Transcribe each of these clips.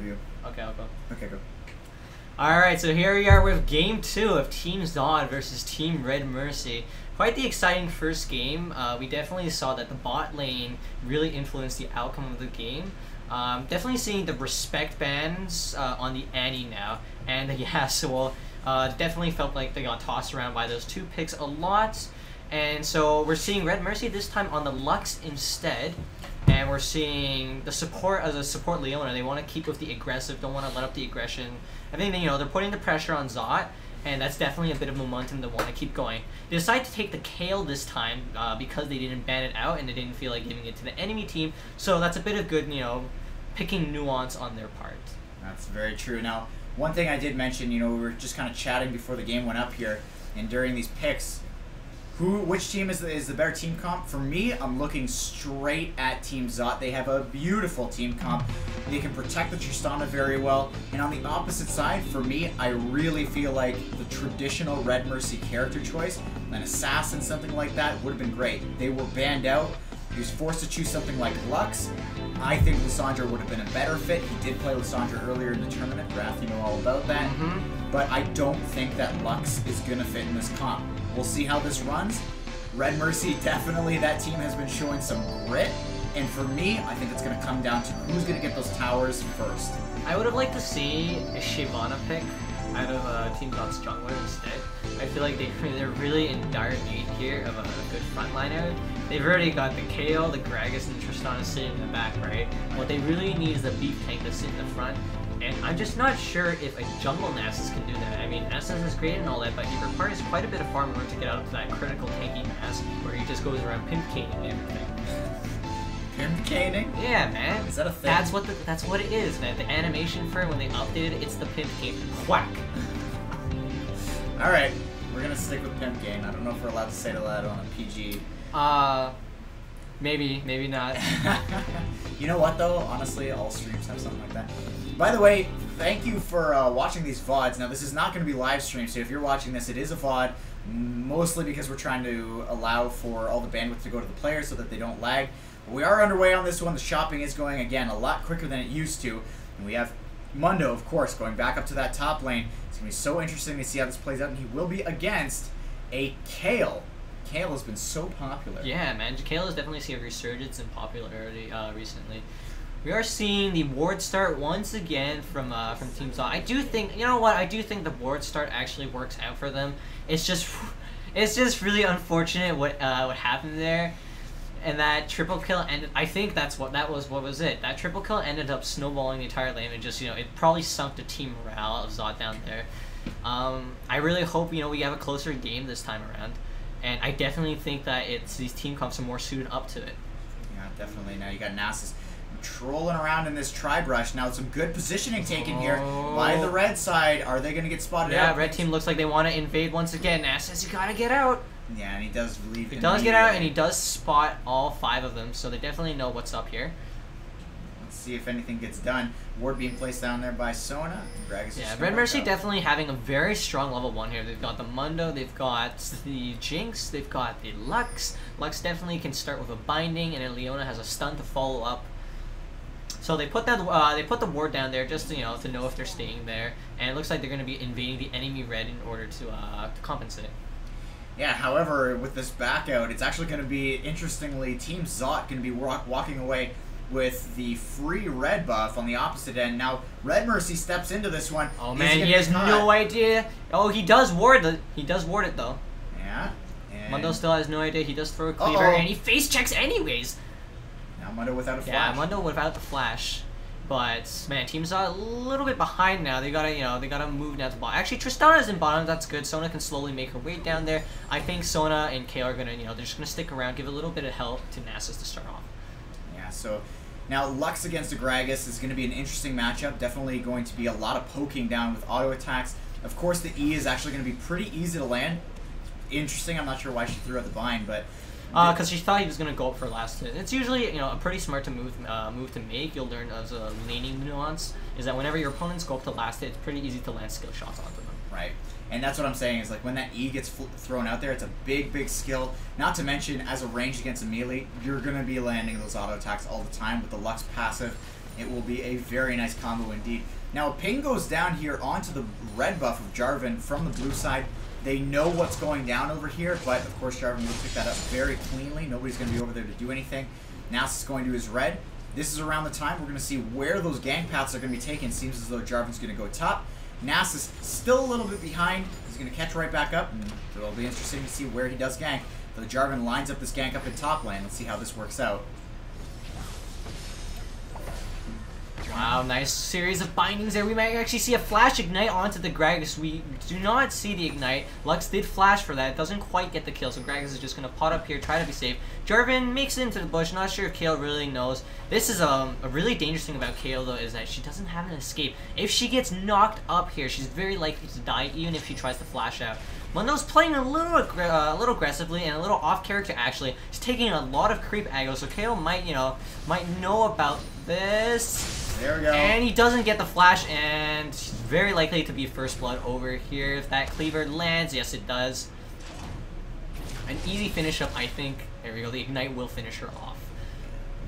you? Okay, I'll go. Okay, go. Alright, so here we are with Game 2 of Team Zod versus Team RedMercy. Quite the exciting first game. We definitely saw that the bot lane really influenced the outcome of the game. Definitely seeing the respect bans on the Annie now. And yeah, so definitely felt like they got tossed around by those two picks a lot. And so we're seeing RedMercy this time on the Lux instead. And we're seeing the support as a support Leona. They want to keep with the aggressive, don't want to let up the aggression. I think they're putting the pressure on Zot, and that's definitely a bit of momentum to want to keep going. They decided to take the Kale this time because they didn't ban it out and they didn't feel like giving it to the enemy team. So that's a bit of good, picking nuance on their part. That's very true. Now, one thing I did mention, we were just kind of chatting before the game went up here, and during these picks, which team is the better team comp? For me, I'm looking straight at Team Zot. They have a beautiful team comp. They can protect the Tristana very well. And on the opposite side, for me, I really feel like the traditional RedMercy character choice, an assassin, something like that, would have been great. They were banned out. He was forced to choose something like Lux. I think Lissandra would have been a better fit. He did play Lissandra earlier in the tournament. Wrath, you know all about that. But I don't think that Lux is going to fit in this comp. We'll see how this runs. RedMercy, definitely that team has been showing some grit. And for me, I think it's going to come down to who's going to get those towers first. I would have liked to see a Shyvana pick out of Team Zot's jungler instead. I feel like they're really in dire need here of a good frontliner. They've already got the Kale, the Gragas, and the Tristana sitting in the back, right? What they really need is a beef tank to sit in the front. And I'm just not sure if a jungle Nasus can do that. I mean, Nasus is great and all that, but he requires quite a bit of farm in order to get out to that critical tanky mass where he just goes around pimp caning everything. Pimp caning? Yeah, man. Is that a thing? That's what it is, man. The animation for it, when they updated it, it's the pimp cane. Whack! Alright, we're gonna stick with pimp cane. I don't know if we're allowed to say that on a PG. Maybe not. You know what though? Honestly, all streams have something like that. By the way, thank you for watching these VODs. Now, this is not going to be live stream, so if you're watching this, it is a VOD, mostly because we're trying to allow for all the bandwidth to go to the players so that they don't lag. But we are underway on this one. The shopping is going, again, a lot quicker than it used to. And we have Mundo, of course, going back up to that top lane. It's going to be so interesting to see how this plays out, and he will be against a Kale. Kale has been so popular. Yeah, man. Kale has definitely seen a resurgence in popularity recently. We are seeing the ward start once again from Team Zod. I do think, I do think the ward start actually works out for them. It's just really unfortunate what happened there, and that triple kill ended. I think what was it. That triple kill ended up snowballing the entire lane, and just it probably sunk the team morale of Zod down there. I really hope we have a closer game this time around, and I definitely think that these team comps are more suited up to it. Yeah, definitely. Now you got Nasus trolling around in this tri-brush. Now some good positioning taken here by the red side. Are they going to get spotted out? Yeah, red team looks like they want to invade once again. Nasus, you got to get out. Yeah, and he does leave. He does get out, and he does spot all 5 of them, so they definitely know what's up here. Let's see if anything gets done. Ward being placed down there by Sona. Yeah, RedMercy definitely having a very strong level 1 here. They've got the Mundo, they've got the Jinx, they've got the Lux. Lux definitely can start with a binding, and then Leona has a stun to follow up. So they put the ward down there just to know if they're staying there, and it looks like they're going to be invading the enemy red in order to compensate. Yeah, however, with this back out, it's actually going to be, interestingly, Team Zot going to be walking away with the free red buff on the opposite end. Now, RedMercy steps into this one. Oh man, he has no idea. Oh, he does ward it though. Yeah. Mundo still has no idea. He does throw a cleaver, and he face checks anyways. Now Mundo without a flash. Yeah, Mundo without the flash. But man, Team Zod a little bit behind now. They gotta move down to bottom. Actually, Tristana's in bottom. That's good. Sona can slowly make her way down there. I think Sona and Kale are gonna, they're just gonna stick around, give a little bit of help to Nasus to start off. Yeah. So now Lux against the Gragas is going to be an interesting matchup. Definitely going to be a lot of poking down with auto attacks. Of course, the E is actually going to be pretty easy to land. Interesting. I'm not sure why she threw out the bind, but because she thought he was going to go up for last hit. It's usually, a pretty smart move to make. You'll learn as a laning nuance is that whenever your opponents go up to last hit, it's pretty easy to land skill shots onto them. Right. And that's what I'm saying is, like, when that E gets thrown out there, it's a big, big skill. Not to mention, as a range against a melee, you're going to be landing those auto attacks all the time with the Lux passive. it will be a very nice combo indeed. Now, a ping goes down here onto the red buff of Jarvan from the blue side. They know what's going down over here, but of course Jarvan will pick that up very cleanly. Nobody's going to be over there to do anything. Nasus is going to his red. This is around the time we're going to see where those gank paths are going to be taken. Seems as though Jarvan's going to go top. Nasus still a little bit behind. He's going to catch right back up, and it'll be interesting to see where he does gank. But Jarvan lines up this gank up in top lane. Let's see how this works out. Wow, nice series of bindings there. We might actually see a flash ignite onto the Gragas. We do not see the ignite. Lux did flash for that. Doesn't quite get the kill, so Gragas is just going to pot up here, try to be safe. Jarvan makes it into the bush. Not sure if Kayle really knows. This is a really dangerous thing about Kayle, though, is that she doesn't have an escape. If she gets knocked up here, she's very likely to die, even if she tries to flash out. Mundo's playing a little aggressively and a little off character actually. He's taking a lot of creep aggro, so Kayle might know about this. There we go. And he doesn't get the flash, and he's very likely to be first blood over here. If that cleaver lands, yes it does. An easy finish up, I think. There we go, the ignite will finish her off.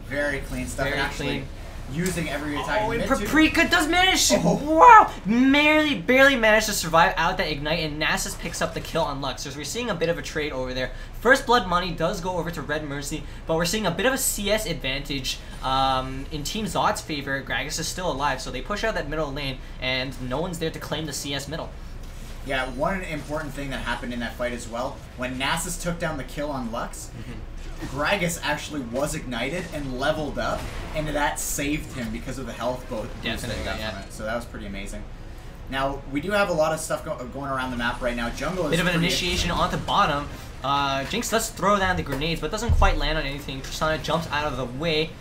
Very clean stuff. Very and actually clean. Using every attack. Oh, and Paprika does manage to, wow! Barely managed to survive out that ignite, and Nasus picks up the kill on Lux. So we're seeing a bit of a trade over there. First blood money does go over to RedMercy, but we're seeing a bit of a CS advantage in Team Zod's favor. Gragas is still alive, so they push out that middle lane, and no one's there to claim the CS middle. Yeah, one important thing that happened in that fight as well, when Nasus took down the kill on Lux, Gragas actually was ignited and leveled up, and that saved him because of the health boost that he got from it. So that was pretty amazing. Now, we do have a lot of stuff going around the map right now. Jungle is bit of an initiation onto bottom. Jinx does throw down the grenades, but doesn't quite land on anything. Tristana jumps out of the way.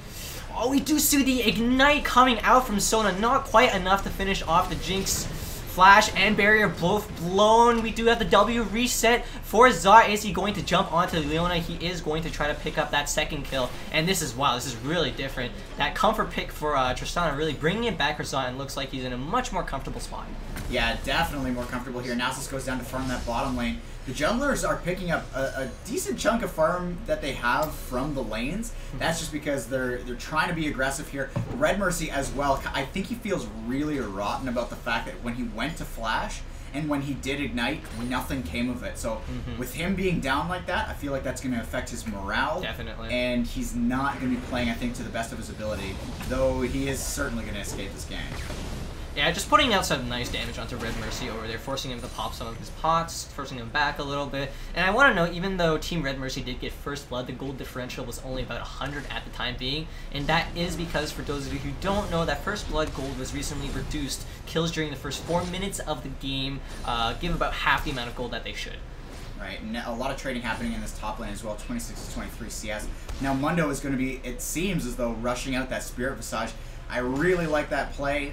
Oh, we do see the ignite coming out from Sona. Not quite enough to finish off the Jinx. Flash and barrier both blown. We do have the W reset for Zod. Is he going to jump onto Leona? He is going to try to pick up that second kill. And this is, wow, this is really different. That comfort pick for Tristana really bringing it back for Zod, and looks like he's in a much more comfortable spot. Yeah, definitely more comfortable here. Nasus goes down to farm that bottom lane. The junglers are picking up a decent chunk of farm that they have from the lanes. That's just because they're trying to be aggressive here. RedMercy as well, I think he feels really rotten about the fact that when he went to flash and when he did ignite, nothing came of it. So with him being down like that, I feel like that's going to affect his morale. Definitely. And he's not going to be playing, I think, to the best of his ability, though he is certainly going to escape this game. Yeah, just putting out some nice damage onto RedMercy over there, forcing him to pop some of his pots, forcing him back a little bit. And I want to note, even though Team RedMercy did get first blood, the gold differential was only about 100 at the time being. And that is because, for those of you who don't know, that first blood gold was recently reduced. Kills during the first 4 minutes of the game give about half the amount of gold that they should. Right, and a lot of trading happening in this top lane as well, 26 to 23 CS. Now Mundo is going to be, it seems as though, rushing out that Spirit Visage. I really like that play.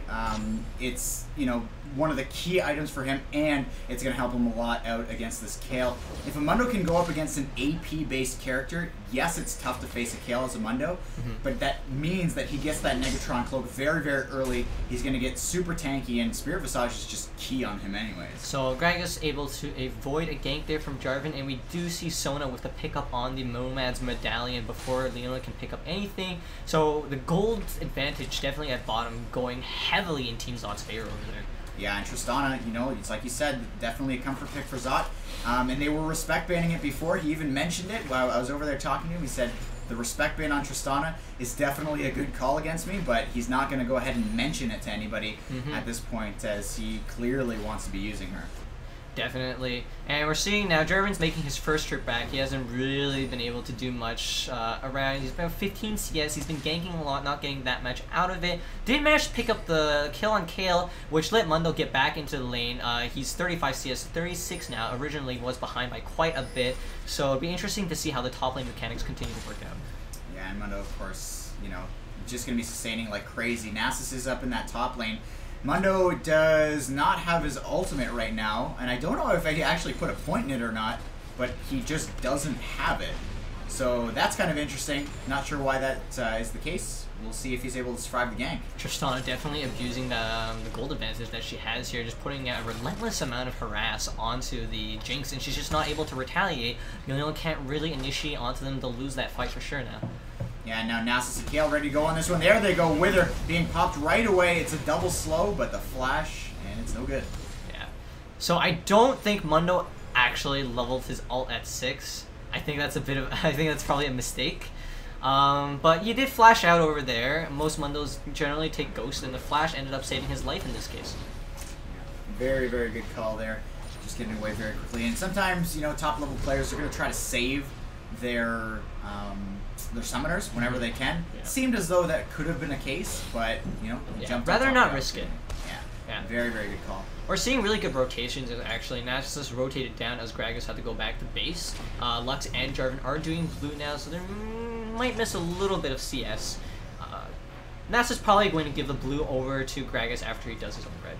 It's, you know, one of the key items for him, and it's going to help him a lot out against this Kayle. If a Mundo can go up against an AP-based character, yes, it's tough to face a Kayle as a Mundo, but that means that he gets that Negatron cloak very, very early. He's going to get super tanky, and Spirit Visage is just key on him anyways. So Gragas able to avoid a gank there from Jarvan, and we do see Sona with the pickup on the Nomad's Medallion before Leona can pick up anything. So the gold advantage definitely at bottom, going heavily in Team Zod's favor over there. Yeah, and Tristana, you know, it's like you said, definitely a comfort pick for Zod. And they were respect banning it before. He even mentioned it while I was over there talking to him. He said, the respect ban on Tristana is definitely a good call against me, but he's not going to go ahead and mention it to anybody at this point, as he clearly wants to be using her. Definitely. And we're seeing now Jarvan's making his first trip back. He hasn't really been able to do much around. He's been 15 CS. He's been ganking a lot, not getting that much out of it. Did manage to pick up the kill on Kayle, which let Mundo get back into the lane. He's 35 CS, 36 now. Originally was behind by quite a bit. So it'd be interesting to see how the top lane mechanics continue to work out. Yeah, and Mundo, of course, you know, just going to be sustaining like crazy. Nasus is up in that top lane. Mundo does not have his ultimate right now, and I don't know if he actually put a point in it or not, but he just doesn't have it. So that's kind of interesting. Not sure why that is the case. We'll see if he's able to survive the gank. Tristana definitely abusing the gold advantage that she has here, just putting a relentless amount of harass onto the Jinx, and she's just not able to retaliate. Leona can't really initiate onto them. They'll lose that fight for sure now. Yeah, now Nasus and Kale ready to go on this one. There they go. Wither being popped right away. It's a double slow, but the flash, and it's no good. Yeah. So I don't think Mundo actually leveled his ult at 6. I think that's probably a mistake. But you did flash out over there. Most Mundos generally take Ghost, and the flash ended up saving his life in this case. Very, very good call there. Just getting away very quickly. And sometimes, you know, top-level players are going to try to save their summoners whenever they can. Yeah. It seemed as though that could have been a case, but, you know, jumped rather on top not of risk it. Yeah. Very, very good call. We're seeing really good rotations, actually. Nasus rotated down as Gragas had to go back to base. Lux and Jarvan are doing blue now, so they might miss a little bit of CS. Nasus probably going to give the blue over to Gragas after he does his own red.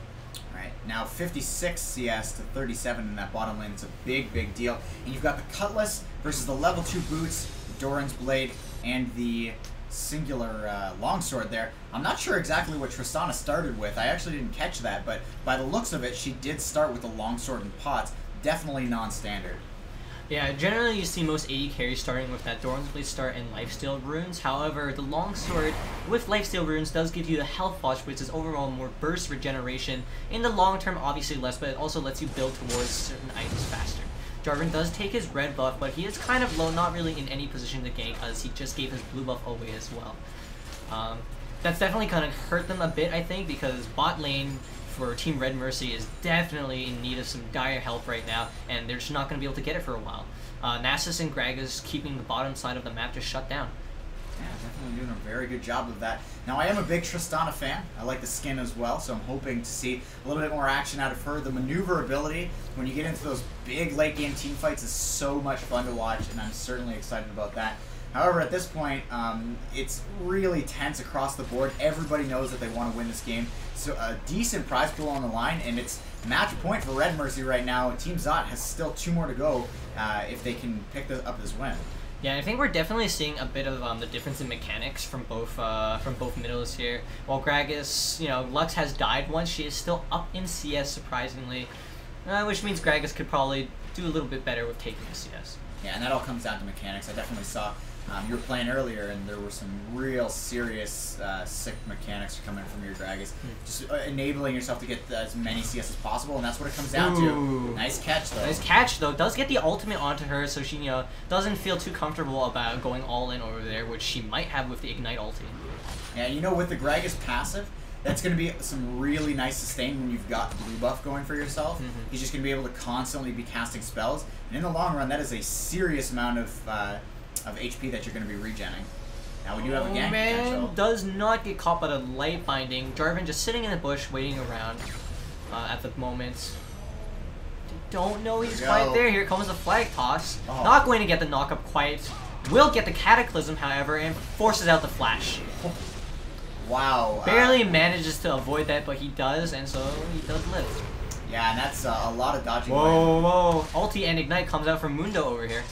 Right, now 56 CS to 37 in that bottom lane. It's a big, big deal. And you've got the Cutlass versus the level 2 boots, Doran's Blade, and the singular longsword there. I'm not sure exactly what Tristana started with. I actually didn't catch that, but by the looks of it, she did start with the longsword and pots. Definitely non-standard. Yeah, generally you see most AD carries starting with that Doran's Blade start and Lifesteal runes. However, the longsword with Lifesteal runes does give you the health watch, which is overall more burst regeneration. In the long term, obviously less, but it also lets you build towards certain items faster. Jarvan does take his red buff, but he is kind of low, not really in any position to gank, as he just gave his blue buff away as well. That's definitely kind of hurt them a bit, I think, because bot lane for Team RedMercy is definitely in need of some dire help right now, and they're just not going to be able to get it for a while. Nasus and Gragas keeping the bottom side of the map just shut down. Yeah, definitely doing a very good job of that. Now, I am a big Tristana fan. I like the skin as well, so I'm hoping to see a little bit more action out of her. The maneuverability, when you get into those big late-game team fights, is so much fun to watch, and I'm certainly excited about that. However, at this point, it's really tense across the board. Everybody knows that they want to win this game. So a decent prize pool on the line, and it's match point for RedMercy right now. Team Zot has still 2 more to go if they can pick up this win. Yeah, I think we're definitely seeing a bit of the difference in mechanics from both middles here. While Gragas, you know, Lux has died once, she is still up in CS surprisingly, which means Gragas could probably do a little bit better with taking the CS. Yeah, and that all comes down to mechanics. I definitely saw you were playing earlier, and there were some real serious sick mechanics coming from your Gragas. Just enabling yourself to get as many CS as possible, and that's what it comes down to. Nice catch, though. Nice catch, though. Does get the ultimate onto her, so she, you know, doesn't feel too comfortable about going all in over there, which she might have with the Ignite ulti. Yeah, you know, with the Gragas passive, that's going to be some really nice sustain when you've got blue buff going for yourself. He's just going to be able to constantly be casting spells, and in the long run, that is a serious amount of HP that you're going to be regenning. Now we do have a gank potential. Does not get caught by the light binding. Jarvan just sitting in the bush waiting around at the moment. Don't know he's quite there. Here comes the flag toss. Not going to get the knockup quite. Will get the Cataclysm, however, and forces out the flash. Wow. Barely manages to avoid that, but he does, and so he does live. Yeah, and that's a lot of dodging. Whoa. Ulti and Ignite comes out from Mundo over here.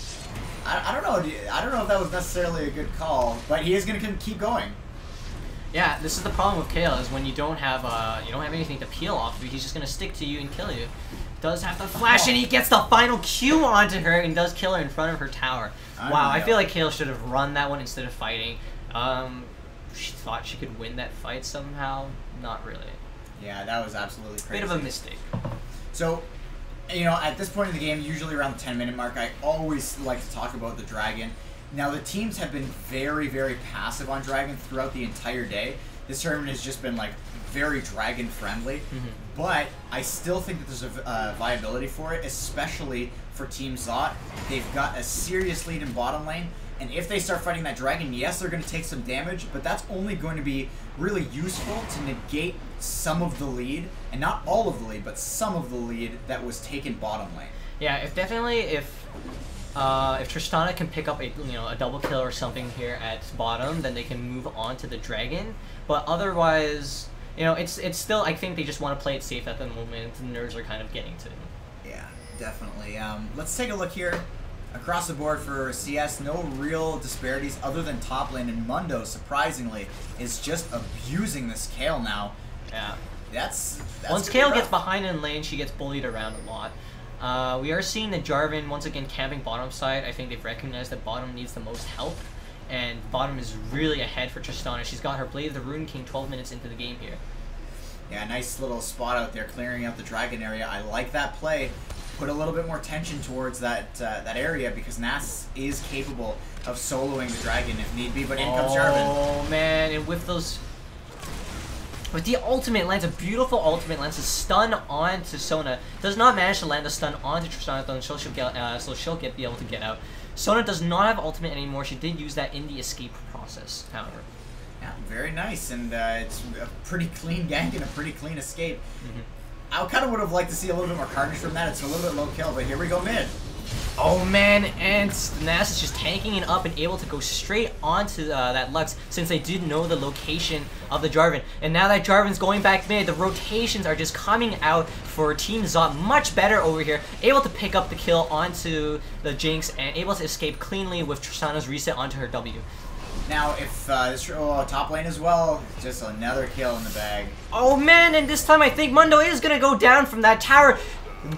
I don't know. I don't know if that was necessarily a good call, but he is going to keep going. Yeah, this is the problem with Kale, is when you don't have anything to peel off of, he's just going to stick to you and kill you. Does have the flash, and he gets the final Q onto her and does kill her in front of her tower. Wow, I feel like Kale should have run that one instead of fighting. She thought she could win that fight somehow. Not really. Yeah, that was absolutely crazy. Bit of a mistake. So, you know, at this point in the game, usually around the 10-minute mark, I always like to talk about the Dragon. Now, the teams have been very, very passive on Dragon throughout the entire day. This tournament has just been, like, very Dragon-friendly. But I still think that there's a viability for it, especially for Team Zot. They've got a serious lead in bottom lane. And if they start fighting that Dragon, yes, they're going to take some damage, but that's only going to be really useful to negate some of the lead, and not all of the lead, but some of the lead that was taken bottom lane. Yeah, if Tristana can pick up a double kill or something here at bottom, then they can move on to the Dragon. But otherwise, you know, it's still, I think they just want to play it safe at the moment. The nerves are kind of getting to them. Yeah, definitely. Let's take a look here. Across the board for CS, no real disparities other than top lane, and Mundo, surprisingly, is just abusing this Kale now. Yeah. That's once Kale gets behind in lane, she gets bullied around a lot. We are seeing the Jarvan once again camping bottom side. I think they've recognized that bottom needs the most help, and bottom is really ahead for Tristana. She's got her Blade of the Rune King 12 minutes into the game here. Yeah, nice little spot out there, clearing out the dragon area. I like that play. Put a little bit more tension towards that that area, because Nasus is capable of soloing the dragon if need be. But in comes Jarvan. Oh man, and with those, with the ultimate, lands a beautiful ultimate, lands a stun onto Sona. Does not manage to land a stun onto Tristana, though, so she'll be able to get out. Sona does not have ultimate anymore. She did use that in the escape process, however. Yeah, very nice, and it's a pretty clean gank and a pretty clean escape. I kind of would have liked to see a little bit more carnage from that. It's a little bit low kill, but here we go mid. Oh man, and Nasus is just tanking it up and able to go straight onto that Lux, since they did know the location of the Jarvan. And now that Jarvan's going back mid, the rotations are just coming out for Team Zot much better over here. Able to pick up the kill onto the Jinx and able to escape cleanly with Tristana's reset onto her W. Now, if this top lane as well, just another kill in the bag. Oh man, and this time I think Mundo is gonna go down from that tower.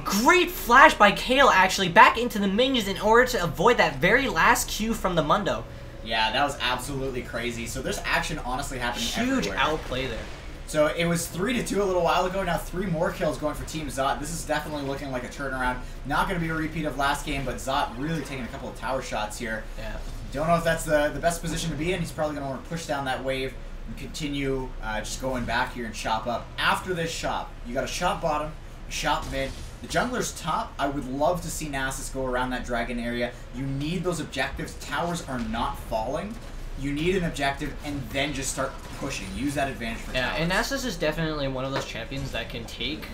Great flash by Kale, actually, back into the minions in order to avoid that very last Q from the Mundo. Yeah, that was absolutely crazy. So there's action honestly happening Huge everywhere. outplay there. So it was 3-2 a little while ago. Now 3 more kills going for Team Zot. This is definitely looking like a turnaround. Not going to be a repeat of last game, but Zot really taking a couple of tower shots here. Yeah. Don't know if that's the best position to be in. He's probably going to want to push down that wave and continue just going back here and shop up. After this shop, you got a shop bottom, a shop mid. The jungler's top, I would love to see Nasus go around that dragon area. You need those objectives. Towers are not falling. You need an objective and then just start pushing. Use that advantage for towers. And Nasus is definitely one of those champions that can take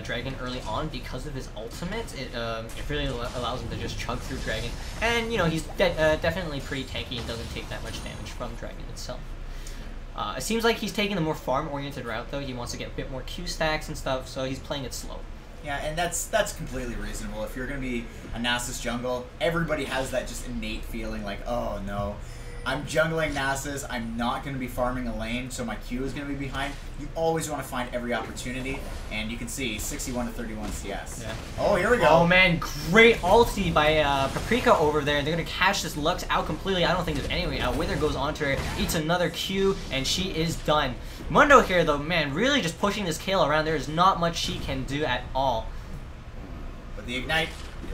Dragon early on because of his ultimate. It really allows him to just chug through Dragon. And, you know, he's definitely pretty tanky and doesn't take that much damage from Dragon itself. It seems like he's taking the more farm-oriented route, though. He wants to get a bit more Q stacks and stuff, so he's playing it slow. Yeah, and that's completely reasonable. If you're going to be a Nasus jungle, everybody has that just innate feeling like, oh no, I'm jungling Nasus, I'm not going to be farming a lane, so my Q is going to be behind. You always want to find every opportunity, and you can see 61 to 31 CS. Yeah. Oh, here we go. Oh man, great ulti by Paprika over there. They're going to catch this Lux out completely. I don't think there's any way out. Wither goes onto her, eats another Q, and she is done. Mundo here, though, man, really just pushing this Kale around. There is not much she can do at all. But the Ignite,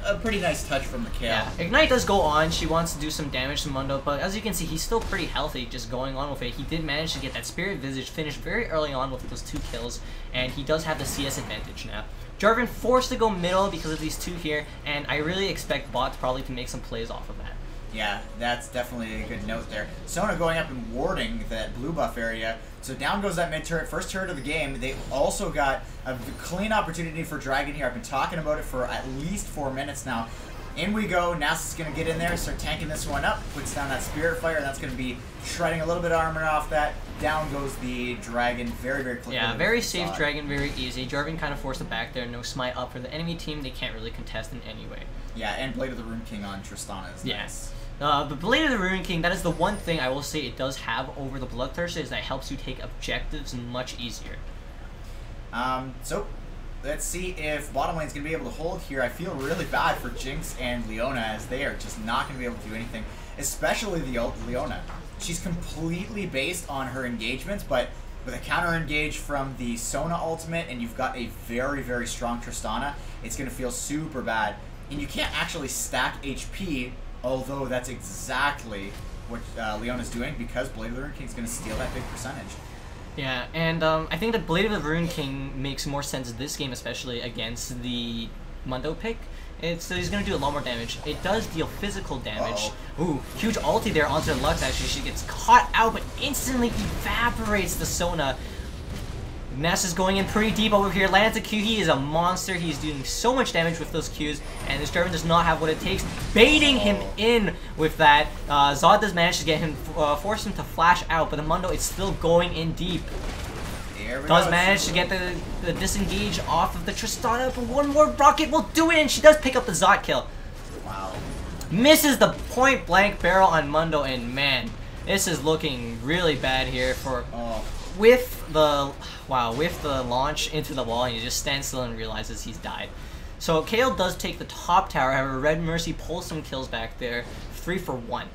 a pretty nice touch from the Kale. Yeah, Ignite does go on. She wants to do some damage to Mundo, but as you can see, he's still pretty healthy just going on with it. He did manage to get that Spirit Visage finished very early on with those 2 kills, and he does have the CS advantage now. Jarvan forced to go middle because of these 2 here, and I really expect bots probably to make some plays off of that. Yeah, that's definitely a good note there. Sona going up and warding that blue buff area. So down goes that mid turret, first turret of the game. They also got a clean opportunity for Dragon here. I've been talking about it for at least 4 minutes now. In we go. Nasus is going to get in there, start tanking this one up, puts down that Spirit Fire, and that's going to be shredding a little bit of armor off that. Down goes the Dragon, very, very clean. Yeah, very safe Dragon, very easy. Jarvan kind of forced it back there, no smite up for the enemy team. They can't really contest in any way. Yeah, and Blade of the Rune King on Tristana is nice. But Blade of the Rune King, that is the one thing I will say it does have over the Bloodthirster, is that it helps you take objectives much easier. So, let's see if bottom lane's going to be able to hold here. I feel really bad for Jinx and Leona, as they are just not going to be able to do anything, especially the Leona. She's completely based on her engagements, but with a counter engage from the Sona ultimate, and you've got a very, very strong Tristana, it's going to feel super bad. And you can't actually stack HP, although that's exactly what Leona's doing, because Blade of the Rune King is going to steal that big percentage. Yeah, and I think that Blade of the Rune King makes more sense this game, especially against the Mundo pick. He's going to do a lot more damage. It does deal physical damage. Ooh, huge ulti there onto Lux, actually. She gets caught out, but instantly evaporates the Sona. Ness is going in pretty deep over here. Lands a Q. He is a monster. He's doing so much damage with those Qs, and this Jarvan does not have what it takes. Baiting him in with that. Zod does manage to get him, force him to flash out, but the Mundo is still going in deep. Does manage to get the disengage off of the Tristana, but one more rocket will do it, and she does pick up the Zod kill. Wow. Misses the point blank barrel on Mundo, and man, this is looking really bad here for... With the launch into the wall, and he just stands still and realizes he's died. So Kale does take the top tower. However, RedMercy pulls some kills back there, 3 for 1.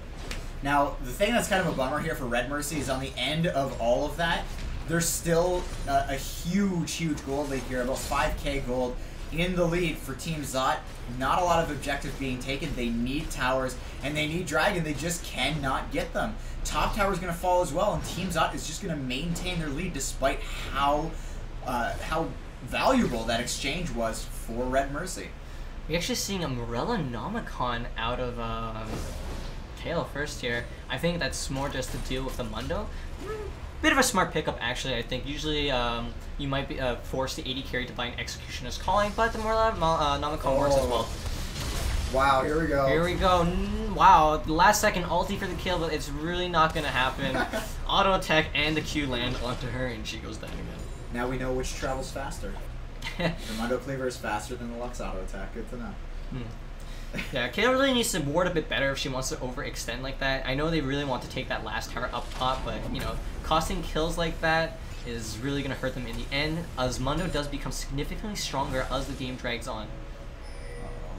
Now, the thing that's kind of a bummer here for RedMercy is on the end of all of that, there's still a huge, huge gold lead here, about 5k gold in the lead for Team Zot. Not a lot of objectives being taken. They need towers, and they need Dragon. They just cannot get them. Top tower is going to fall as well, and Team Zot is just going to maintain their lead despite how valuable that exchange was for RedMercy. We're actually seeing a Morella Nomicon out of Kale first here. I think that's more just to deal with the Mundo. Bit of a smart pickup, actually, I think. Usually, you might be forced the AD carry to buy an Executioner's Calling, but the Morella Nomicon works as well. Wow, here we go. Here we go. Wow, the last second ulti for the kill, but it's really not going to happen. Auto attack and the Q land onto her, and she goes down again. Now we know which travels faster. The Mundo Cleaver is faster than the Lux auto attack. Good to know. Yeah, Kale really needs to ward a bit better if she wants to overextend like that. I know they really want to take that last tower up top, but, you know, costing kills like that is really going to hurt them in the end, as Mundo does become significantly stronger as the game drags on.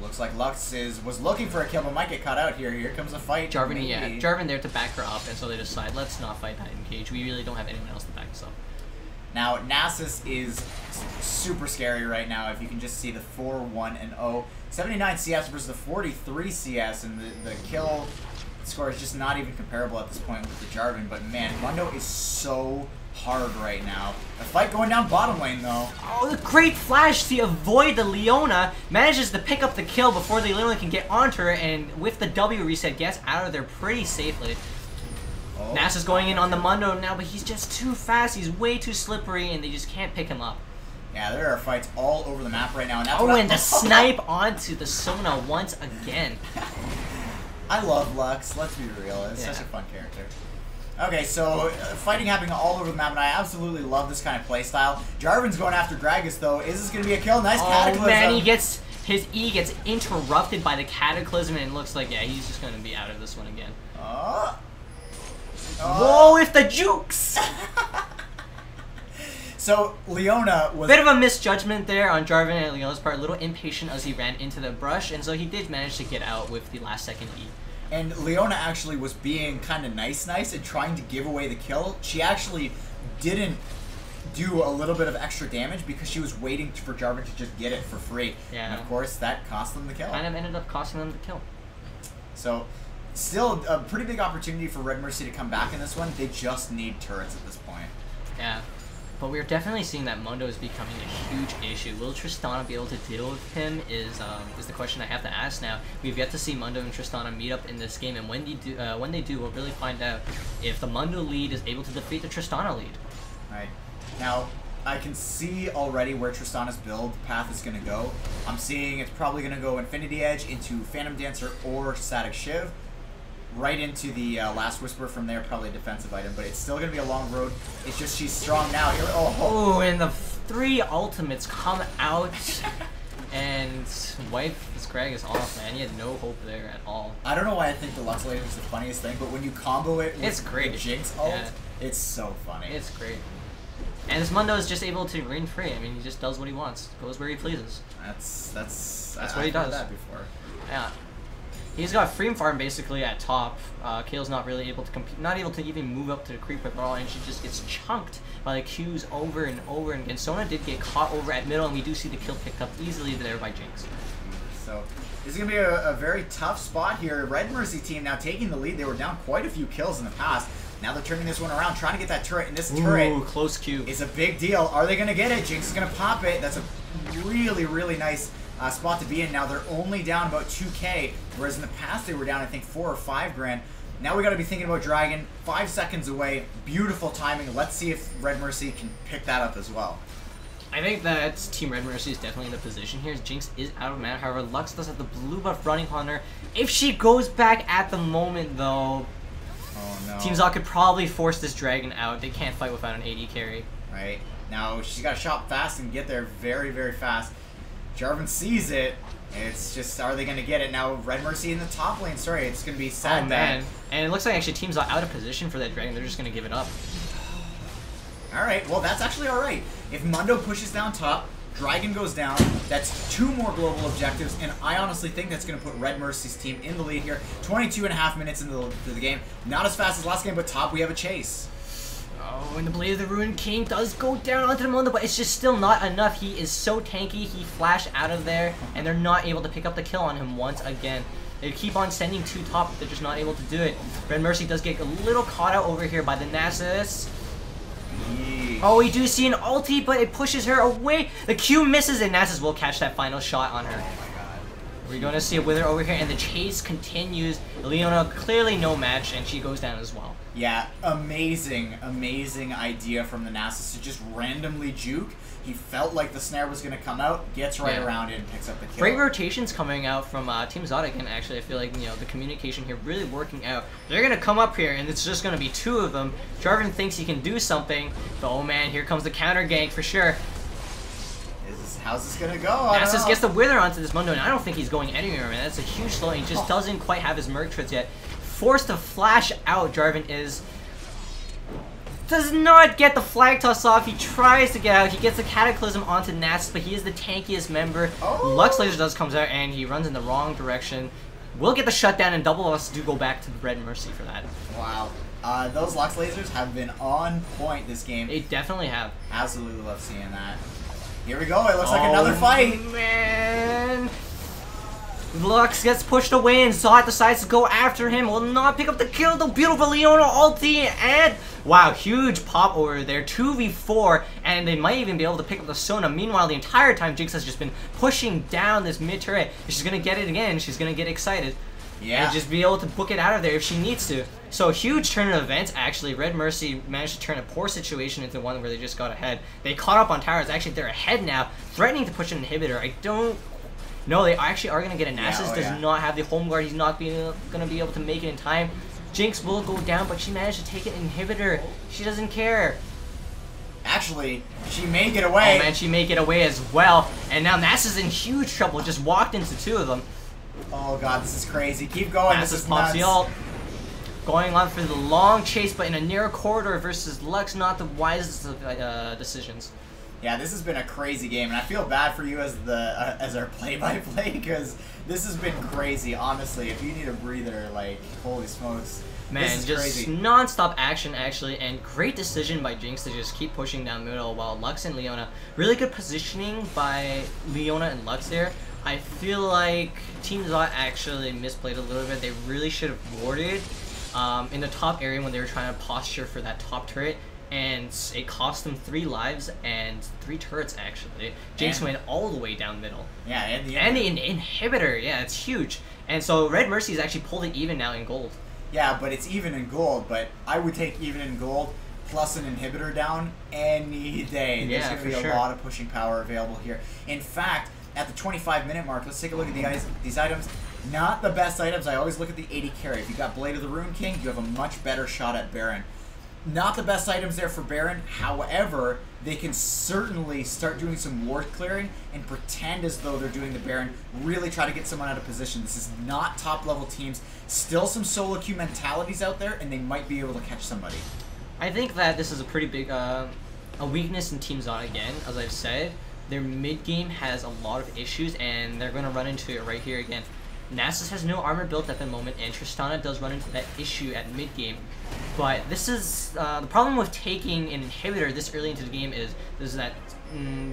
Looks like Lux was looking for a kill, but might get caught out here. Here comes a fight. Jarvan, yeah, Jarvan there to back her up, and so they decide, let's not fight that engage. We really don't have anyone else to back us up. Now, Nasus is super scary right now. If you can just see the 4-1-0. 79 CS versus the 43 CS, and the kill score is just not even comparable at this point with the Jarvan. But man, Mundo is so hard right now. A fight going down bottom lane though. Oh, the great flash to avoid the Leona. Manages to pick up the kill before the Leona can get onto her, and with the W reset, gets out of there pretty safely. Oh, Nasus going in on the Mundo now, but he's just too fast. He's way too slippery, and they just can't pick him up. Yeah, there are fights all over the map right now. And that's and the snipe onto the Sona once again. I love Lux, let's be real. It's such a fun character. Okay, so fighting happening all over the map, and I absolutely love this kind of playstyle. Jarvan's going after Gragas, though. Is this going to be a kill? Nice Cataclysm. Oh, man, his E gets interrupted by the Cataclysm, and it looks like, yeah, he's just going to be out of this one again. Whoa, with the jukes! So, Leona was... Bit of a misjudgment there on Jarvan and Leona's part. A little impatient as he ran into the brush, and so he did manage to get out with the last second E. And Leona actually was being kind of nice and trying to give away the kill. She actually didn't do a little bit of extra damage because she was waiting for Jarvan to just get it for free. Yeah. And of course, that cost them the kill. Kind of ended up costing them the kill. So, still a pretty big opportunity for RedMercy to come back in this one. They just need turrets at this point. Yeah. But we're definitely seeing that Mundo is becoming a huge issue. Will Tristana be able to deal with him is the question I have to ask now. We've yet to see Mundo and Tristana meet up in this game, and when they do, we'll really find out if the Mundo lead is able to defeat the Tristana lead. Right. Now, I can see already where Tristana's build path is going to go. I'm seeing it's probably going to go Infinity Edge into Phantom Dancer or Static Shiv. Right into the Last Whisper from there, probably a defensive item, but it's still going to be a long road. It's just she's strong now. Here, oh, and the 3 ultimates come out and wipe this Gragas off, man. He had no hope there at all. I don't know why I think the Lux Lady is the funniest thing, but when you combo it with the Jinx ult, it's so funny. It's great. And this Mundo is just able to reign free. I mean, he just does what he wants, goes where he pleases. That's what he does. I've heard that before. Yeah. He's got free farm basically at top. Kale's not really able to compete, not able to even move up to the creep at all, and she just gets chunked by the Qs over and over again. Sona did get caught over at middle, and we do see the kill picked up easily there by Jinx. So this is going to be a very tough spot here. RedMercy team now taking the lead. They were down quite a few kills in the past. Now they're turning this one around, trying to get that turret, and this turret close Q. is a big deal. Are they going to get it? Jinx is going to pop it. That's a really, really nice spot to be in. Now they're only down about 2k, whereas in the past they were down, I think, 4 or 5 grand. Now we got to be thinking about Dragon. 5 seconds away. Beautiful timing. Let's see if RedMercy can pick that up as well. I think that Team RedMercy is definitely in the position here. Jinx is out of mana. However, Lux does have the blue buff running on her. If she goes back at the moment, though, Team Zot could probably force this Dragon out. They can't fight without an AD carry. Right. Now she's got to shop fast and get there very, very fast. Jarvan sees it. It's just, are they going to get it? Now, RedMercy in the top lane. Sorry, it's going to be sad. Oh, man. And it looks like actually Team's out of position for that Dragon. They're just going to give it up. Alright, well, that's actually alright. If Mundo pushes down top, Dragon goes down. That's 2 more global objectives, and I honestly think that's going to put RedMercy's team in the lead here. 22.5 minutes into the game. Not as fast as last game, but top, we have a chase. Oh, and the Blade of the Ruined King does go down onto the Mondo, but it's just still not enough. He is so tanky. He flashed out of there, and they're not able to pick up the kill on him once again. They keep on sending 2 top, but they're just not able to do it. RedMercy does get a little caught out over here by the Nasus. Oh, we do see an ulti, but it pushes her away. The Q misses, and Nasus will catch that final shot on her. We're going to see a Wither over here, and the chase continues. Leona clearly no match, and she goes down as well. Yeah, amazing idea from the Nasus to just randomly juke. He felt like the snare was going to come out, gets right around it, and picks up the kill. Great rotations coming out from Team Zod again, actually. I feel like, the communication here really working out. They're going to come up here, and it's just going to be 2 of them. Jarvan thinks he can do something, but oh man, here comes the counter gank for sure. How's this going to go? Nasus gets the Wither onto this Mundo, and I don't think he's going anywhere, man. That's a huge slow, and he just doesn't quite have his Merc Treads yet. Forced to flash out, Jarvan does not get the flag toss off. He tries to get out. He gets a Cataclysm onto Nasus, but he is the tankiest member. Lux Laser does comes out, and he runs in the wrong direction. We'll get the shutdown, and double of us do go back to RedMercy for that. Wow. Those Lux Lasers have been on point this game. They definitely have. Absolutely love seeing that. Here we go. It looks like another fight. Man. Lux gets pushed away, and Zod decides to go after him. Will not pick up the kill. The beautiful Leona ulti, and wow, huge pop over there. 2v4, and they might even be able to pick up the Sona. Meanwhile, the entire time, Jinx has just been pushing down this mid turret. She's gonna get it again. She's gonna get excited. Yeah. And just be able to book it out of there if she needs to. So huge turn of events, actually. RedMercy managed to turn a poor situation into one where they just got ahead. They caught up on towers. Actually, they're ahead now, threatening to push an inhibitor. I don't... No, they actually are going to get a Nasus. Does not have the home guard. He's not going to be able to make it in time. Jinx will go down, but she managed to take an inhibitor. She doesn't care. Actually, she may get away. Oh man, she may get away as well. And now Nasus in huge trouble. Just walked into 2 of them. Oh god, this is crazy. Keep going. Nasus this is pops nuts. the ult. Going on for the long chase, but in a narrow corridor versus Lux, not the wisest of decisions. Yeah, this has been a crazy game, and I feel bad for you as the as our play-by-play because this has been crazy. Honestly, if you need a breather, like holy smokes, man, this is just crazy. Non-stop action actually, and great decision by Jinx to just keep pushing down middle while Lux and Leona. Really good positioning by Leona and Lux there. I feel like Team Zot actually misplayed a little bit. They really should have warded in the top area when they were trying to posture for that top turret. And it cost them 3 lives and 3 turrets, actually. Jinx went all the way down middle. Yeah, and the inhibitor. Yeah, it's huge. And so RedMercy's actually pulled it even now in gold. Yeah, but it's even in gold. But I would take even in gold plus an inhibitor down any day. There's going to be a lot of pushing power available here. In fact, at the 25-minute mark, let's take a look at these items. Not the best items. I always look at the 80 carry. If you got Blade of the Ruined King, you have a much better shot at Baron. Not the best items there for Baron, however, they can certainly start doing some ward clearing and pretend as though they're doing the Baron, really try to get someone out of position. This is not top level teams, still some solo queue mentalities out there, and they might be able to catch somebody. I think that this is a pretty big a weakness in Team Zod again, as I've said. Their mid game has a lot of issues, and they're going to run into it right here again. Nasus has no armor built at the moment, and Tristana does run into that issue at mid game. But this is the problem with taking an inhibitor this early into the game is that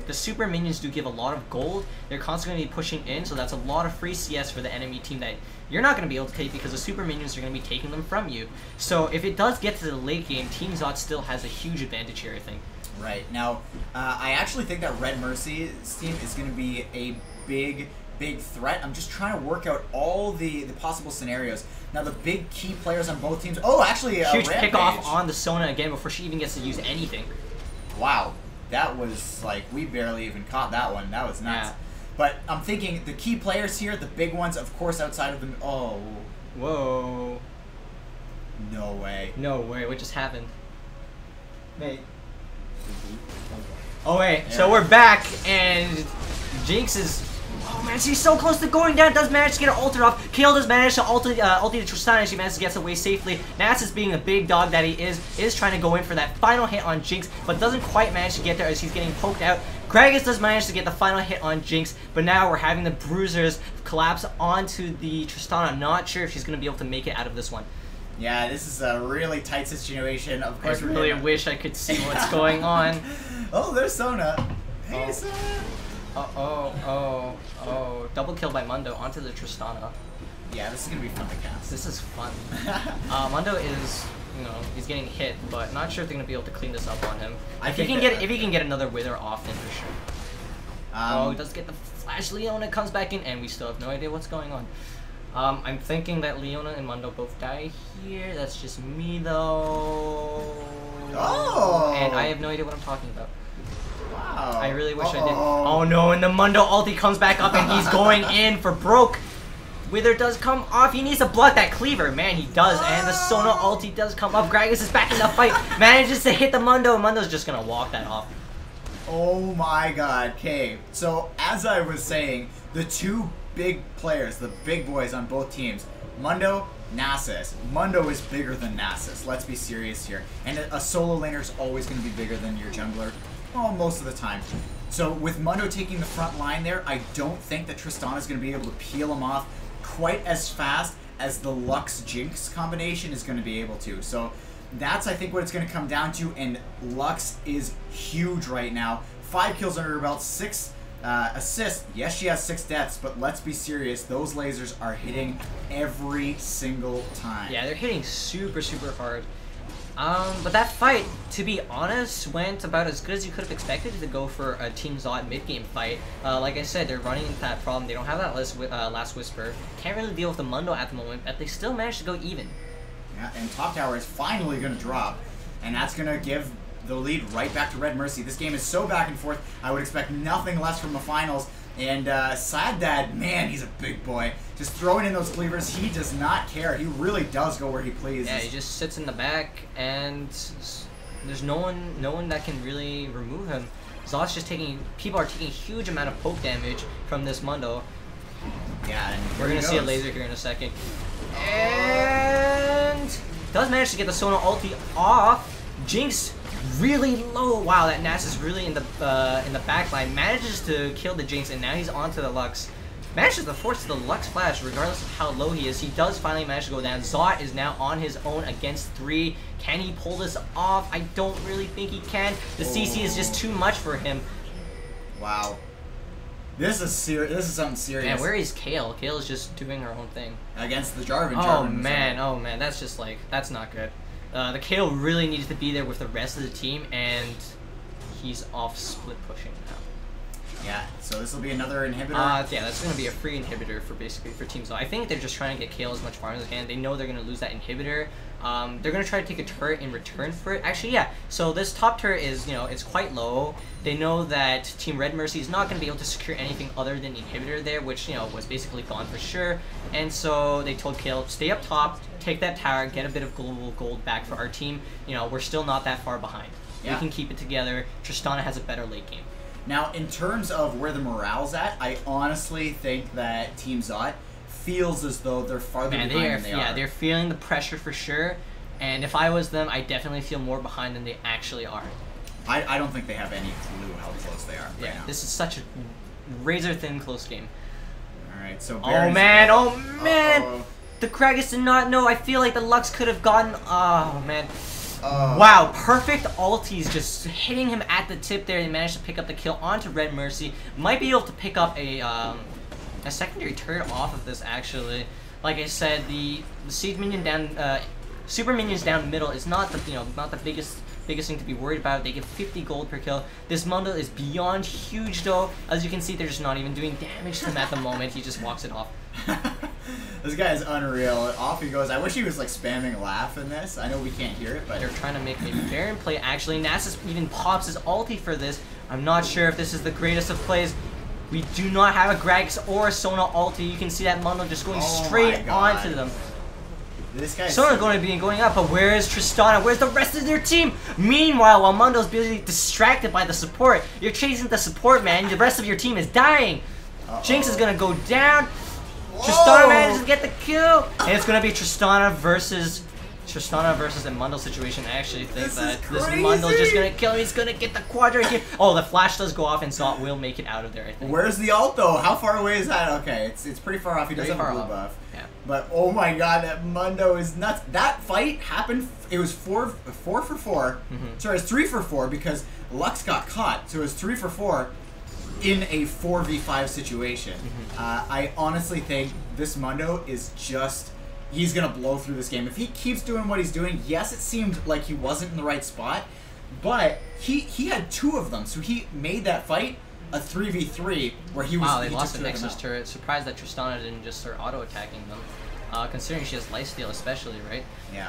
the super minions do give a lot of gold. They're constantly pushing in, so that's a lot of free CS for the enemy team that you're not going to be able to take because the super minions are going to be taking them from you. So if it does get to the late game, Team Zot still has a huge advantage here, I think. Right. Now, I actually think that RedMercy's team is going to be a big threat. I'm just trying to work out all the possible scenarios. Now, the big key players on both teams... Oh, actually, huge Rampage. Pick off on the Sona again before she even gets to use anything. Wow. That was, like, we barely even caught that one. That was nuts. Yeah. But I'm thinking the key players here, the big ones, of course, outside of them... Oh. Whoa. No way. No way. What just happened? Mate. Oh, wait. Yeah. So we're back, and Jinx is... Oh man, she's so close to going down. Does manage to get her ulti off. Kayle does manage to ulti to Tristana, and she manages to get away safely. Nasus, being the big dog that he is trying to go in for that final hit on Jinx, but doesn't quite manage to get there as he's getting poked out Gragas does manage to get the final hit on Jinx, but now we're having the Bruisers collapse onto the Tristana. I'm not sure if she's going to be able to make it out of this one. Yeah, this is a really tight situation. Of course, I really wish I could see what's going on. Oh, there's Sona. Hey, Sona. Oh. Double kill by Mundo onto the Tristana. Yeah, this is going to be fun to cast. This is fun. Mundo is, he's getting hit, but not sure if they're going to be able to clean this up on him. If he can get another Wither off, then for sure. He does get the flash. Leona comes back in, and we still have no idea what's going on. I'm thinking that Leona and Mundo both die here. That's just me, though. Oh! And I have no idea what I'm talking about. Wow. I really wish I did. Oh, no, and the Mundo ulti comes back up, and he's going in for broke. Wither does come off. He needs to block that cleaver. Man, he does. And the Sona ulti does come up. Gragas is back in the fight. Manages to hit the Mundo. Mundo's just going to walk that off. Oh, my God. Okay, so as I was saying, the two big players, the big boys on both teams, Mundo, Nasus. Mundo is bigger than Nasus. Let's be serious here. And a solo laner is always going to be bigger than your jungler. Well, most of the time. So with Mundo taking the front line there, I don't think that Tristana is going to be able to peel him off quite as fast as the Lux Jinx combination is going to be able to. So that's, I think, what it's going to come down to. And Lux is huge right now. 5 kills under her belt, 6 assists. Yes, she has 6 deaths, but let's be serious. Those lasers are hitting every single time. Yeah, they're hitting super, super hard. But that fight, to be honest, went about as good as you could have expected to go for a Team Zod mid-game fight. Like I said, they're running into that problem. They don't have that last Whisper. Can't really deal with the Mundo at the moment, but they still managed to go even. Yeah, and top tower is finally going to drop, and that's going to give the lead right back to RedMercy. This game is so back and forth. I would expect nothing less from the finals. And Sad Dad, man, he's a big boy. Just throwing in those cleavers, he does not care. He really does go where he pleases. Yeah, he just sits in the back, and there's no one that can really remove him. Zod's just people are taking a huge amount of poke damage from this Mundo. Yeah, and we're gonna see a laser here in a second. And does manage to get the Sona ulti off. Jinx really low. Wow, that Nasus really in the back line. Manages to kill the Jinx, and now he's onto the Lux. Manages to force the Lux flash, regardless of how low he is. He does finally manage to go down. Zot is now on his own against 3. Can he pull this off? I don't really think he can. The CC is just too much for him. Wow. This is something serious. Man, where is Kale? Kale is just doing her own thing. Against the Jarvan. Oh man, that's just like, that's not good. The Kale really needs to be there with the rest of the team, and he's off split pushing now. Yeah, so this will be another inhibitor. Yeah, that's going to be a free inhibitor for Team Zod. I think they're just trying to get Kale as much farm as they can. They know they're going to lose that inhibitor. They're going to try to take a turret in return for it. Actually, yeah, so this top turret is, it's quite low. They know that Team RedMercy is not going to be able to secure anything other than the inhibitor there, which, was basically gone for sure. And so they told Kale, stay up top, take that tower, get a bit of global gold back for our team. We're still not that far behind. Yeah. We can keep it together. Tristana has a better late game. Now, in terms of where the morale's at, I honestly think that Team Zod feels as though they're farther behind than they are. Yeah, they're feeling the pressure for sure. And if I was them, I definitely feel more behind than they actually are. I don't think they have any clue how close they are right now. This is such a razor-thin close game. All right, so oh man! The Gragas did not know. I feel like the Lux could have gotten... Oh, man. Wow, perfect ultis just hitting him at the tip there. They managed to pick up the kill onto RedMercy. Might be able to pick up a secondary turret off of this, actually. Like I said, the siege minion down, super minions down the middle is not the not the biggest thing to be worried about. They get 50 gold per kill. This Mundo is beyond huge, though. As you can see, they're just not even doing damage to him at the moment. He just walks it off. This guy is unreal. Off he goes. I wish he was like spamming laugh in this. I know we can't hear it, but they're trying to make a Baron play. Actually, Nasus even pops his ulti for this. I'm not sure if this is the greatest of plays. We do not have a Gragas or a Sona ulti. You can see that Mundo just going straight onto them. This guy's Sona's going to be going up, but where is Tristana? Where's the rest of their team? Meanwhile, while Mundo's busy distracted by the support, you're chasing the support, man. The rest of your team is dying. Jinx is going to go down. Tristana manages to get the kill, and it's going to be Tristana versus Tristana versus a Mundo situation, I actually think that this Mundo's just gonna kill him. He's gonna get the quadra here. Oh, the flash does go off, and Zot will make it out of there, I think. Where's the ult, though? How far away is that? Okay, it's pretty far off. He does have a blue buff. Yeah. But, oh my god, that Mundo is nuts. That fight happened, it was 4 for 4. Sorry, it's 3 for 4 because Lux got caught. So it was 3 for 4 in a 4v5 situation. I honestly think this Mundo is just... He's going to blow through this game. If he keeps doing what he's doing, yes, it seemed like he wasn't in the right spot, but he had 2 of them, so he made that fight a 3v3 where he was... Wow, they lost the Nexus turret. Surprised that Tristana didn't just start auto-attacking them, considering she has lifesteal especially, right? Yeah.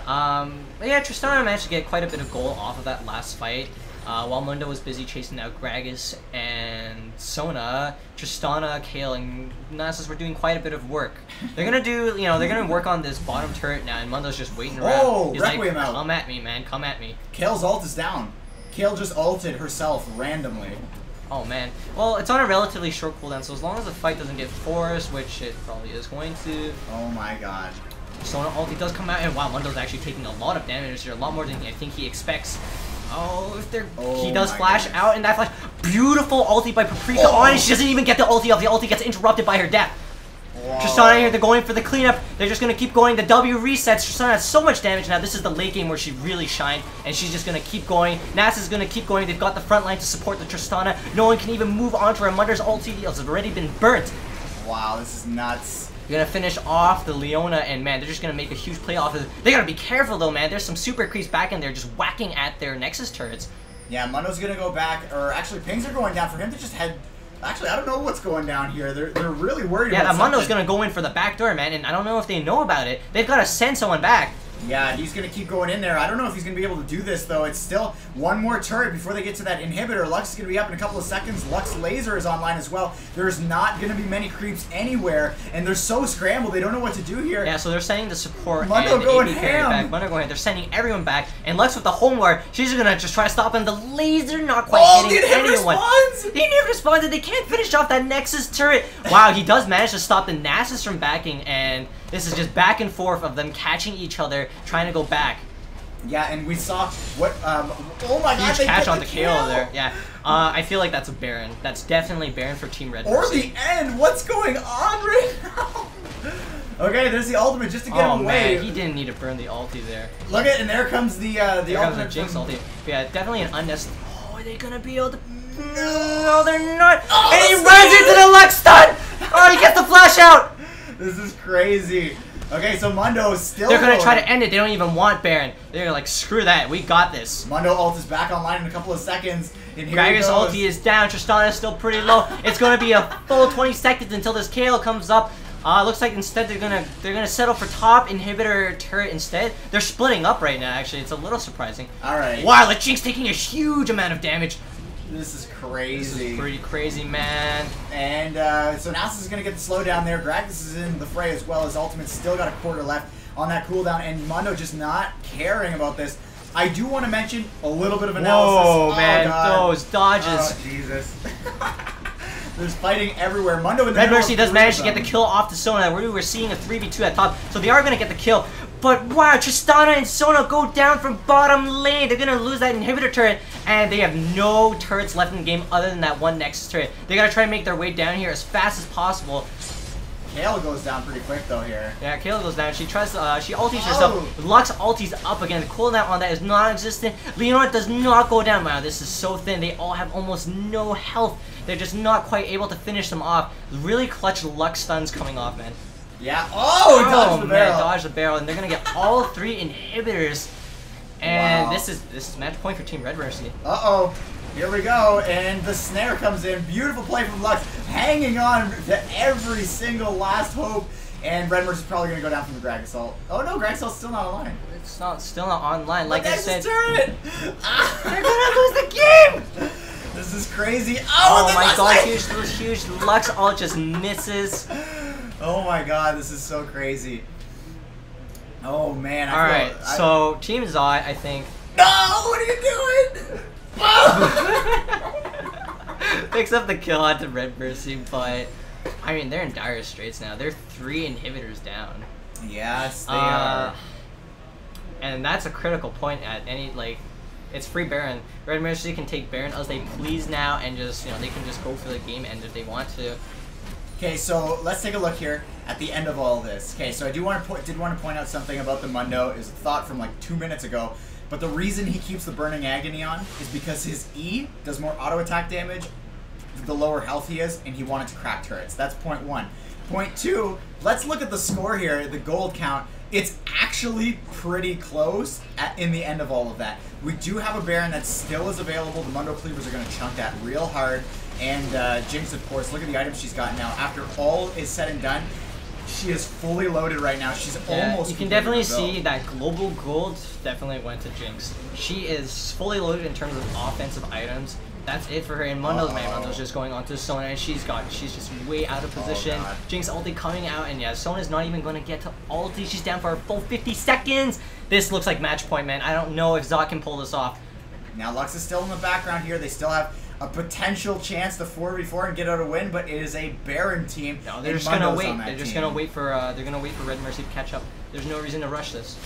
But yeah, Tristana managed to get quite a bit of gold off of that last fight. While Mundo was busy chasing out Gragas and Sona, Tristana, Kale, and Nasus were doing quite a bit of work. They're gonna do, they're gonna work on this bottom turret now, and Mundo's just waiting around. Oh, he's Requiem like, out. come at me, man, come at me. Kale's ult is down. Kale just ulted herself randomly. Oh man. Well, it's on a relatively short cooldown, so as long as the fight doesn't get forced, which it probably is going to. Oh my god. Sona ulti does come out, and wow, Mundo's actually taking a lot of damage here, a lot more than I think he expects. Oh, if they're... he does flash out, and that flash... Beautiful ulti by Paprika on, and she doesn't even get the ulti off. The ulti gets interrupted by her death. Tristana here, they're going for the cleanup. They're just going to keep going. The W resets. Tristana has so much damage now. This is the late game where she really shined, and she's just going to keep going. Nasus is going to keep going. They've got the front line to support the Tristana. No one can even move onto her. Mundo's ulti has already been burnt. Wow, this is nuts. They're going to finish off the Leona, and man, they're just going to make a huge play off of it. They got to be careful though, man. There's some super creeps back in there just whacking at their Nexus turrets. Yeah, Mundo's going to go back, or actually pings are going down for him to just head... Actually, I don't know what's going down here. They're really worried about something. Yeah, Mundo's going to go in for the back door, man, and I don't know if they know about it. They've got to send someone back. Yeah, he's going to keep going in there. I don't know if he's going to be able to do this, though. It's still one more turret before they get to that inhibitor. Lux is going to be up in a couple of seconds. Lux laser is online as well. There's not going to be many creeps anywhere, and they're so scrambled. They don't know what to do here. Yeah, so they're sending the support Mundo and going AP carry back. Mundo going. They're sending everyone back, and Lux with the home ward. She's going to just try to stop him. The laser not quite hitting anyone. The inhibitor responded. They can't finish off that Nexus turret. Wow, he does manage to stop the Nasus from backing, and this is just back and forth of them catching each other, trying to go back. Yeah, and we saw what, oh my god, huge catch on the KO there. Yeah, I feel like that's a Baron. That's definitely Baron for Team RedMercy. Or the end, what's going on right now? Okay, there's the ultimate just to get him away. Man, he didn't need to burn the ulti there. Look at, and there comes the ultimate. Comes the Jinx ulti. But yeah, definitely an unnecessary. Oh, are they gonna be able to? No, they're not. Oh, and he runs into the Lux stun. Oh, he gets the flash out. This is crazy. Okay, so Mundo is still... They're going to try to end it. They don't even want Baron. They're like, screw that. We got this. Mundo ult is back online in a couple of seconds. And here Gragas ulti is down. Tristana is still pretty low. It's going to be a full 20 seconds until this KO comes up. Looks like instead they're gonna settle for top inhibitor turret instead. They're splitting up right now, actually. It's a little surprising. Alright. Wow, the Jinx taking a huge amount of damage. This is crazy. This is pretty crazy, man. And so Nasus is going to get the slowdown there. Gragas is in the fray as well. His ultimate's still got a quarter left on that cooldown. And Mundo just not caring about this. I do want to mention a little bit of analysis. Whoa, man. Those dodges. Oh, Jesus. There's fighting everywhere. Mundo in the RedMercy does manage to get the kill off the Sona. We're seeing a 3v2 at top. So they are going to get the kill. But wow, Tristana and Sona go down from bottom lane. They're going to lose that inhibitor turret. And they have no turrets left in the game other than that one Nexus turret. They got to try and make their way down here as fast as possible. Kale goes down pretty quick though here. Yeah, Kale goes down. She tries to, she ultis herself. Lux ultis up again. The cooldown on that is non-existent. Leonard does not go down. Wow, this is so thin. They all have almost no health. They're just not quite able to finish them off. Really clutch Lux stuns coming off, man. Yeah. Oh, dodge the barrel. Man, dodge the barrel, and they're gonna get all 3 inhibitors. And this is match point for Team RedMercy. Uh-oh. Here we go, and the snare comes in. Beautiful play from Lux, hanging on to every single last hope. And RedMercy's probably going to go down from the Gragas ult. Oh no, Gragas ult's still not online. It's still not online. Like I said, turret. They're gonna lose the game. This is crazy. Oh my god, huge Lux ult just misses. Oh my god, this is so crazy. Oh man. Alright, so Team Zod, I think. No, what are you doing? Picks up the kill onto RedMercy, but I mean they're in dire straits now. They're 3 inhibitors down. Yes, they are. and that's a critical point at any, like, it's free Baron. RedMercy can take Baron as they please now, and just, you know, they can just go for the game end if they want to. Okay, so let's take a look here at the end of all this. Okay, so I did want to point out something about the Mundo. It was a thought from like 2 minutes ago. But the reason he keeps the Burning Agony on is because his E does more auto attack damage the lower health he is, and he wanted to crack turrets. That's point one. Point two, let's look at the score here, the gold count. It's actually pretty close in the end of all of that. We do have a Baron that still is available. The Mundo Cleavers are going to chunk that real hard. And Jinx, of course, look at the items she's got now. After all is said and done, she is fully loaded right now. She's almost. You can definitely see that global gold definitely went to Jinx. She is fully loaded in terms of offensive items. That's it for her. And Mundo's Mundo's just going on to Sona, and she's just way out of position. Jinx ulti coming out, and yeah, Sona's not even going to get to ulti. She's down for a full 50 seconds. This looks like match point, man. I don't know if Zot can pull this off. Now Lux is still in the background here. They still have a potential chance to 4v4 and get out a win, but it is a Baron team. No, they're just gonna wait. They're just gonna wait for RedMercy to catch up. There's no reason to rush this.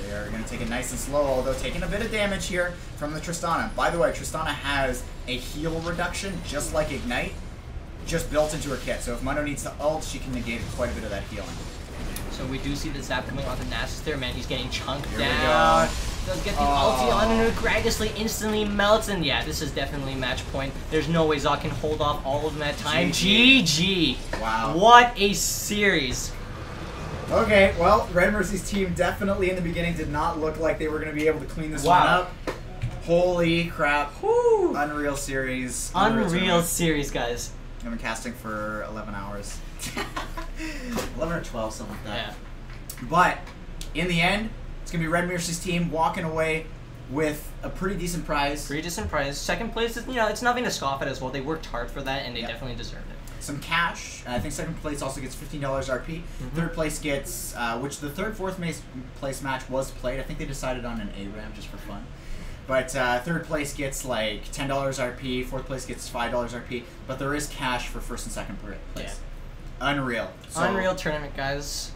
They are gonna take it nice and slow, although taking a bit of damage here from the Tristana. By the way, Tristana has a heal reduction, just like Ignite, just built into her kit. So if Mundo needs to ult, she can negate quite a bit of that healing. So we do see the zap coming onto Nasus there, man. He's getting chunked Here down. Does get the ulti on, and Gragasly instantly melts, and yeah, this is definitely match point. There's no way Zot can hold off all of them at time. GG. Wow. What a series. Okay, well, RedMercy's team definitely in the beginning did not look like they were going to be able to clean this one up. Holy crap. Woo. Unreal series. Unreal series, guys. I've been casting for 11 hours. 11 or 12, something like that. Yeah. But in the end, it's going to be RedMercy's team walking away with a pretty decent prize. Pretty decent prize. Second place, is, you know, it's nothing to scoff at as well. They worked hard for that, and they definitely deserved it. Some cash. I think second place also gets $15 RP. Third place gets, which the third, fourth place match was played. I think they decided on an A-Ram just for fun. But third place gets like $10 RP. Fourth place gets $5 RP. But there is cash for first and second place. Yeah. Unreal. So, Unreal tournament, guys.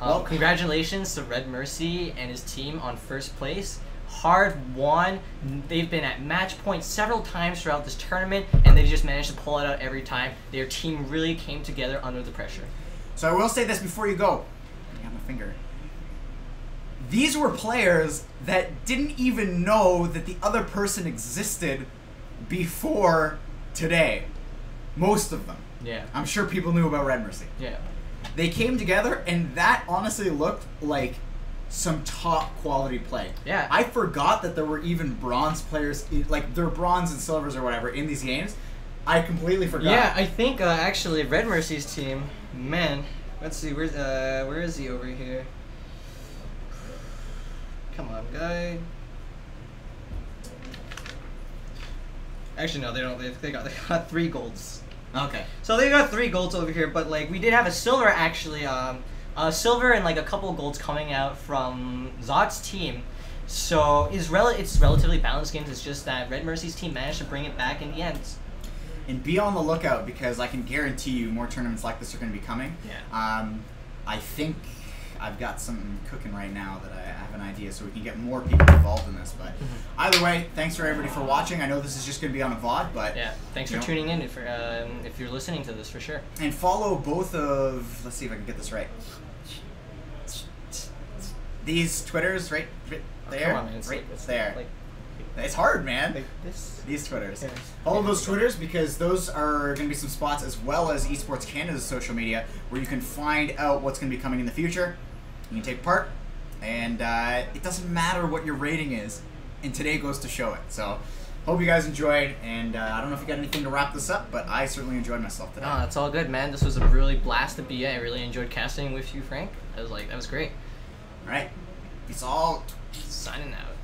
Well, congratulations to RedMercy and his team on first place. Hard won. They've been at match point several times throughout this tournament, and they just managed to pull it out every time. Their team really came together under the pressure. So I will say this before you go. I got my finger. These were players that didn't even know that the other person existed before today. Most of them. Yeah. I'm sure people knew about RedMercy. Yeah. They came together, and that honestly looked like some top quality play. Yeah. I forgot that there were even bronze players, like there were bronze and silvers or whatever in these games. I completely forgot. Yeah, I think actually RedMercy's team, man, let's see, where is he over here? Come on, guy. Actually, no, they don't. They got 3 golds. Okay. So they got 3 golds over here, but like we did have a silver actually. Silver and like a couple of golds coming out from Zot's team. So it's relatively balanced games. It's just that RedMercy's team managed to bring it back in the end. And be on the lookout, because I can guarantee you more tournaments like this are going to be coming. Yeah. I think I've got something cooking right now that I have an idea, so we can get more people involved in this. But either way, thanks for everybody for watching. I know this is just going to be on a VOD, but yeah, thanks for tuning in. If you're listening to this, for sure. And follow both of. Let's see if I can get this right. These Twitters right there, come on, man. It's there. Like, it's hard, man. Like these Twitters. Follow those Twitters, because those are going to be some spots, as well as Esports Canada's social media, where you can find out what's going to be coming in the future. You can take part, and it doesn't matter what your rating is, and today goes to show it. So, hope you guys enjoyed, and I don't know if you got anything to wrap this up, but I certainly enjoyed myself today. Oh, that's all good, man. This was a really blast to be at. I really enjoyed casting with you, Frank. That was great. All right, peace all. Signing out.